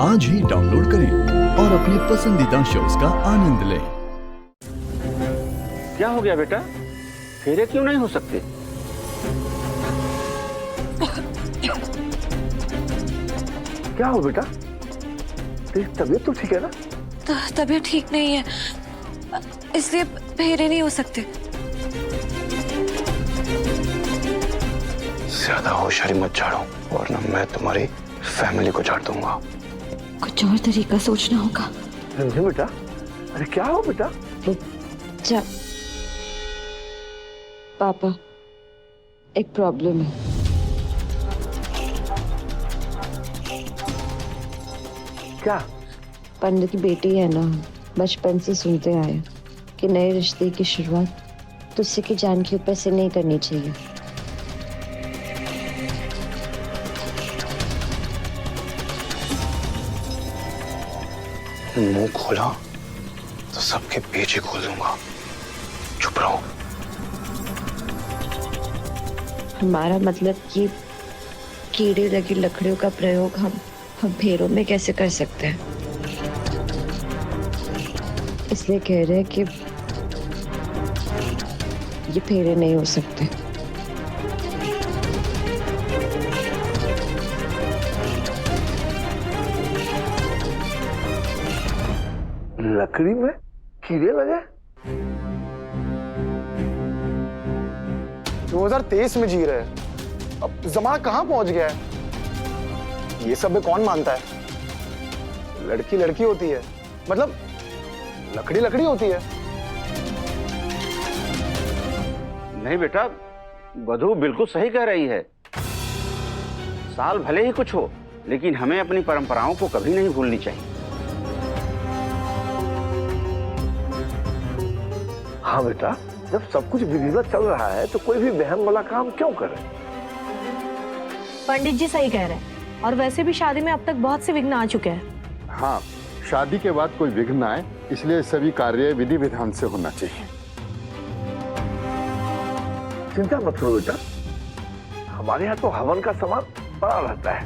आज ही डाउनलोड करें और अपने पसंदीदा शोज का आनंद लें। क्या हो गया बेटा? फेरे क्यों नहीं हो सकते? क्या हो बेटा? तेरी तबीयत तो ठीक है ना? तबीयत ठीक नहीं है, इसलिए फेरे नहीं हो सकते। ज्यादा होशियारी मत झाड़ो, वरना मैं तुम्हारी फैमिली को झाड़ दूंगा। कुछ और तरीका सोचना होगा। रंजन बेटा, अरे क्या हो बेटा? जा पापा, एक प्रॉब्लम है। क्या? पंडित की बेटी है ना, बचपन से सुनते आए कि नए रिश्ते की शुरुआत तुझसे की जान के ऊपर से नहीं करनी चाहिए। मुंह खोला तो सबके पेच ही खोल दूंगा। चुप रहो। हमारा मतलब कि कीड़े लगी लकड़ियों का प्रयोग हम फेरों में कैसे कर सकते हैं, इसलिए कह रहे हैं कि ये फेरे नहीं हो सकते। लकड़ी में कीड़े लगे? 2023 में जी रहे हैं, अब जमाना कहां पहुंच गया है? ये सब में कौन मानता है? लड़की लड़की होती है, मतलब लकड़ी लकड़ी होती है। नहीं बेटा, वधू बिल्कुल सही कह रही है। साल भले ही कुछ हो, लेकिन हमें अपनी परंपराओं को कभी नहीं भूलनी चाहिए। हाँ बेटा, जब सब कुछ विधिवत चल रहा है तो कोई भी वहम वाला काम क्यों करे? पंडित जी सही कह रहे हैं, और वैसे भी शादी में अब तक बहुत से विघ्न आ चुके हैं। हाँ, शादी के बाद कोई विघ्न ना आए, इसलिए सभी कार्य विधि विधान से होना चाहिए। चिंता मत करो बेटा, हमारे यहाँ तो हवन का सामान पड़ा रहता है।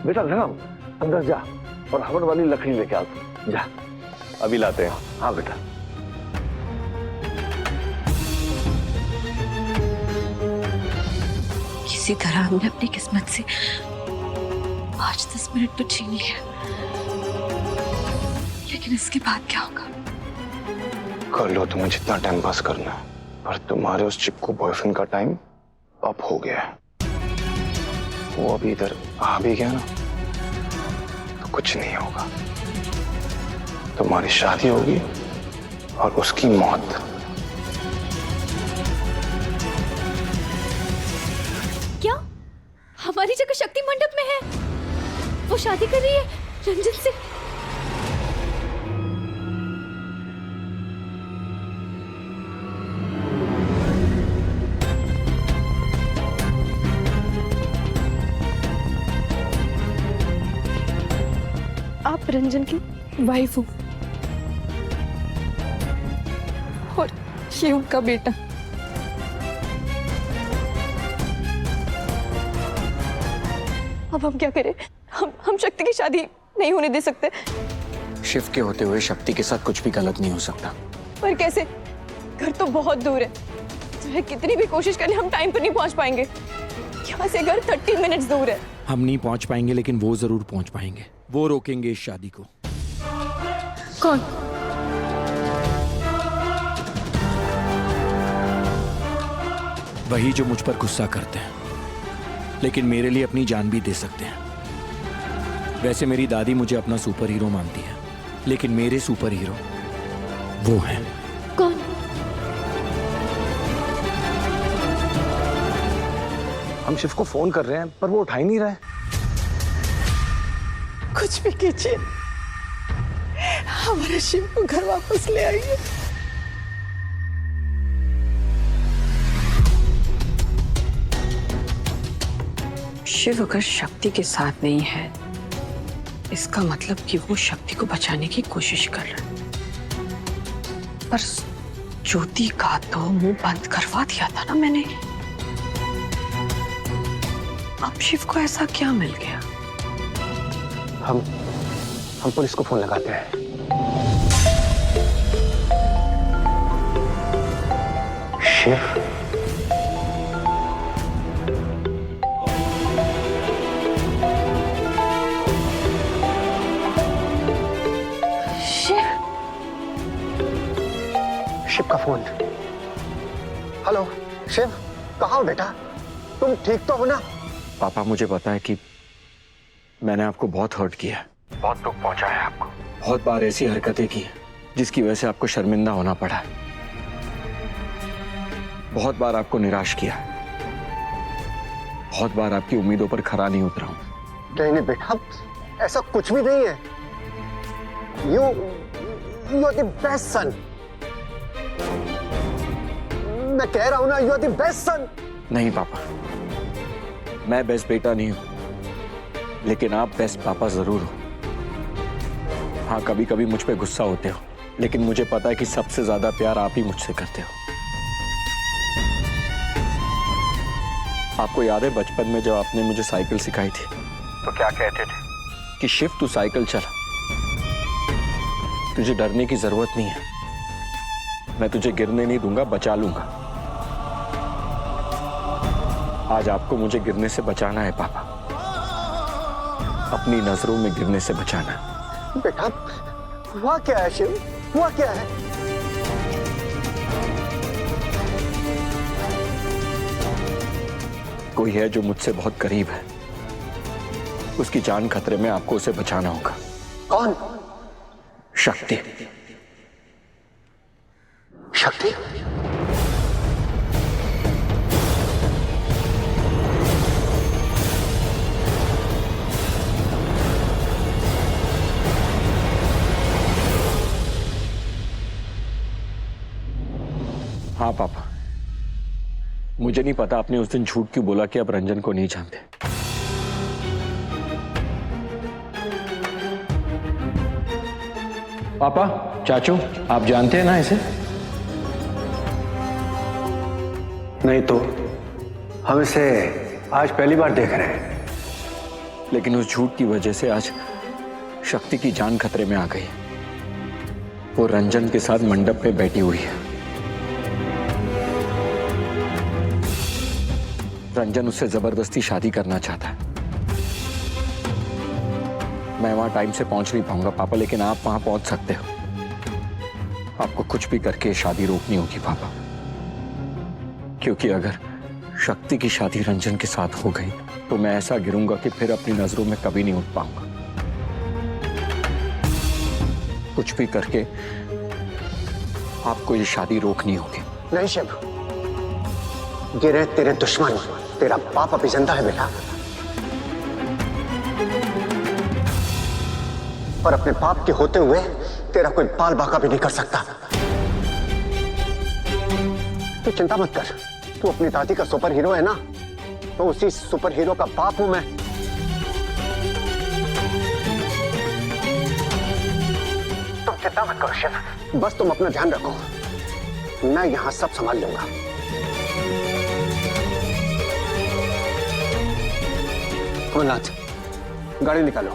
बेटा धर्म, अंदर जा और हवन वाली लकड़ी लेके आ तू। जा, अभी लाते हैं। हाँ बेटा। किसी तरह हमने अपनी किस्मत से 5-10 मिनट तो छीन लिया, लेकिन इसके बाद क्या होगा? कर लो तुम्हें जितना टाइम पास करना है, पर तुम्हारे उस चिपकू बॉयफ्रेंड का टाइम अप हो गया है। वो अभी इधर आ भी गया ना, तो कुछ नहीं होगा। तुम्हारी शादी होगी और उसकी मौत। क्या हमारी जगह शक्ति मंडप में है? वो शादी कर रही है रंजन से? आप रंजन की वाइफ हो और ये उनका बेटा। अब हम क्या करें? हम शक्ति की शादी नहीं होने दे सकते। शिव के होते हुए शक्ति के साथ कुछ भी गलत नहीं हो सकता। पर कैसे? घर तो बहुत दूर है, चाहे कितनी भी कोशिश करें हम टाइम पर नहीं पहुंच पाएंगे। यहाँ से घर 30 मिनट्स दूर है। हम नहीं पहुंच पाएंगे, लेकिन वो जरूर पहुंच पाएंगे। वो रोकेंगे इस शादी को। कौन? वही जो मुझ पर गुस्सा करते हैं, लेकिन मेरे लिए अपनी जान भी दे सकते हैं। वैसे मेरी दादी मुझे अपना सुपर हीरो मानती है, लेकिन मेरे सुपर हीरो वो हैं। कौन? हम शिव को फोन कर रहे हैं, पर वो उठा ही नहीं रहा है। कुछ भी कीजिए, हमारे शिव को घर वापस ले आइए। शिव अगर शक्ति के साथ नहीं है, इसका मतलब कि वो शक्ति को बचाने की कोशिश कर रहा है। पर ज्योति का तो मुंह बंद करवा दिया था ना मैंने। अब शिव को ऐसा क्या मिल गया? हम पुलिस को फोन लगाते हैं। शिव, शिव का फोन। हेलो शिव, कहाँ हो बेटा? तुम ठीक तो हो ना? पापा, मुझे पता है कि मैंने आपको बहुत हर्ट किया है, बहुत दुख पहुंचाया है आपको, बहुत बार ऐसी हरकतें की हैं जिसकी वजह से आपको शर्मिंदा होना पड़ा है, बहुत बार आपको निराश किया है, बहुत बार आपकी उम्मीदों पर खरा नहीं उतरा हूं। नहीं बेटा, ऐसा कुछ भी नहीं है। You are the best son. मैं कह रहा हूं ना, you are the best son. नहीं पापा, मैं बेस्ट बेटा नहीं हूं, लेकिन आप बेस्ट पापा जरूर हो। हाँ, कभी कभी मुझ पे गुस्सा होते हो, लेकिन मुझे पता है कि सबसे ज्यादा प्यार आप ही मुझसे करते हो। आपको याद है बचपन में जब आपने मुझे साइकिल सिखाई थी तो क्या कहते थे कि शिव तू साइकिल चला, तुझे डरने की जरूरत नहीं है, मैं तुझे गिरने नहीं दूंगा, बचा लूंगा। आज आपको मुझे गिरने से बचाना है पापा, अपनी नजरों में गिरने से बचाना है। बेटा, हुआ क्या है शिव? हुआ क्या है? कोई है जो मुझसे बहुत करीब है, उसकी जान खतरे में, आपको उसे बचाना होगा। कौन? शक्ति। शक्ति? हाँ पापा, मुझे नहीं पता आपने उस दिन झूठ क्यों बोला कि आप रंजन को नहीं जानते। पापा, चाचू, आप जानते हैं ना इसे? नहीं तो हम इसे आज पहली बार देख रहे हैं। लेकिन उस झूठ की वजह से आज शक्ति की जान खतरे में आ गई है। वो रंजन के साथ मंडप पे बैठी हुई है। रंजन उससे जबरदस्ती शादी करना चाहता है। मैं वहां टाइम से पहुंच नहीं पाऊंगा पापा, लेकिन आप वहां पहुंच सकते हो। आपको कुछ भी करके शादी रोकनी होगी पापा, क्योंकि अगर शक्ति की शादी रंजन के साथ हो गई तो मैं ऐसा गिरूंगा कि फिर अपनी नजरों में कभी नहीं उठ पाऊंगा। कुछ भी करके आपको ये शादी रोकनी होगी। नहीं शिव, गिरे तेरे दुश्मन, तेरा बाप अभी जिंदा है बेटा, और अपने बाप के होते हुए तेरा कोई बाल बाका भी नहीं कर सकता। तू चिंता मत कर, तू अपनी दादी का सुपर हीरो है ना, तो उसी सुपर हीरो का बाप हूं मैं। तुम चिंता मत करो शिव, बस तुम अपना ध्यान रखो, मैं यहां सब संभाल लूंगा। कमलनाथ, गाड़ी निकालो।